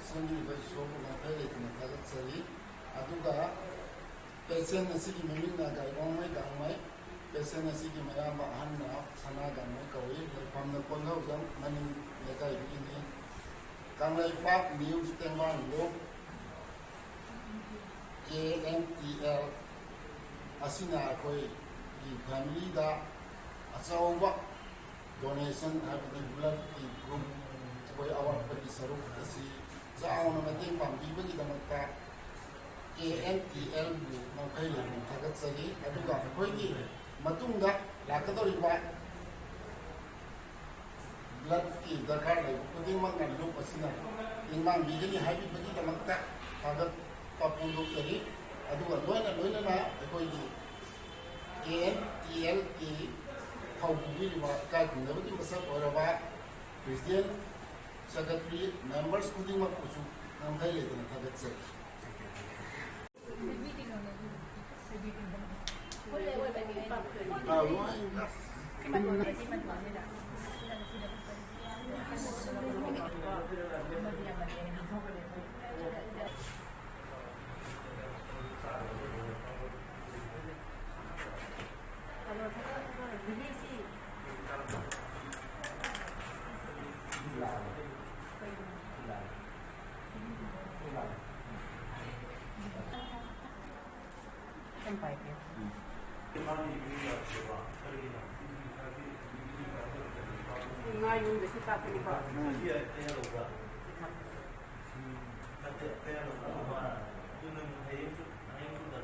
ꯁꯦꯝꯕꯤꯔꯤꯕ ꯏꯁꯣꯔꯕꯨ ꯉꯝꯈꯩ ꯂꯩꯇꯅ ꯊꯥꯒꯠꯆꯔꯤ ꯑꯗꯨꯒ ꯄꯦꯁꯦꯟ ꯑꯁꯤꯒꯤ ꯃꯃꯤꯡꯅ ꯒꯥꯏꯔꯣꯡꯃꯩ ꯒꯥꯡꯃꯩ ꯄꯦꯁꯦꯟ ꯑꯁꯤꯒꯤ ꯃꯌꯥꯝꯕ ꯑꯍꯟꯅ ꯁꯅꯥ ꯒꯥꯡꯃꯩ ꯀꯧꯏ ꯂꯩꯐꯝꯅ ꯀꯣꯟꯊꯧꯖꯝ ꯃꯅꯤꯡ ꯂꯩꯀꯥꯏꯗꯒꯤꯅꯤ ꯀꯪꯂꯩꯄꯥꯛ ꯅ꯭ꯌꯨꯁ ꯇꯦꯡꯕꯥꯡ ꯂꯨꯞ KMTL ꯑꯁꯤꯅ ꯑꯩꯈꯣꯏꯒꯤ ꯐꯦꯃꯤꯂꯤꯗ ꯑꯆꯧꯕ ꯗꯣꯅꯦꯁꯟ ꯍꯥꯏꯕꯗꯤ ꯕ꯭ꯂꯗꯀꯤ ꯒ꯭ꯔꯨꯞ ꯑꯩꯈꯣꯏ ꯑꯋꯥꯠꯄꯒꯤ ꯁꯔꯨꯛ ꯑꯁꯤ ꯆꯥꯎꯅ ꯃꯇꯦꯡ ꯄꯥꯡꯕꯤꯕꯒꯤꯗꯃꯛꯇ KMTLꯕꯨ ꯉꯝꯈꯩ ꯂꯩꯅ ꯊꯥꯒꯠꯆꯔꯤ ꯑꯗꯨꯒ ꯑꯩꯈꯣꯏꯒꯤ ꯃꯇꯨꯡꯗ ꯂꯥꯛꯀꯗꯧꯔꯤꯕ ꯕ꯭ꯂꯗꯀꯤ ꯗꯔꯀꯥꯔ ꯂꯩꯕ ꯈꯨꯗꯤꯡꯃꯛꯅ ꯂꯨꯞ ꯑꯁꯤꯅ ꯇꯦꯡꯕꯥꯡꯕꯤꯒꯅꯤ ꯍꯥꯏꯕꯤꯕꯒꯤꯗꯃꯛꯇ ꯊꯥꯒꯠꯄ ꯐꯣꯡꯗꯣꯛꯆꯔꯤ ꯑꯗꯨꯒ ꯂꯣꯏꯅꯅ ꯑꯩꯈꯣꯏꯒꯤ KMTLꯒꯤ ꯊꯧꯄꯨꯕꯤꯔꯤꯕ ꯏꯀꯥꯏ ꯈꯨꯝꯅꯕꯒꯤ ꯃꯁꯛ ꯑꯣꯏꯔꯕ ꯄ꯭ꯔꯦꯁꯤꯗꯦꯟꯠ ꯁꯦꯀ꯭ꯔꯦꯇꯔꯤ ꯃꯦꯝꯕꯔꯁ ꯈꯨꯗꯤꯡꯃꯛꯄꯨꯁꯨ ꯉꯝꯈꯩ ꯂꯩꯇꯅ ꯊꯥꯒꯠꯆꯔꯤ ngayon kasi tapos pa. kaya lupa. Kaya lupa. Yun ang ngayon sudah. Ngayon sudah.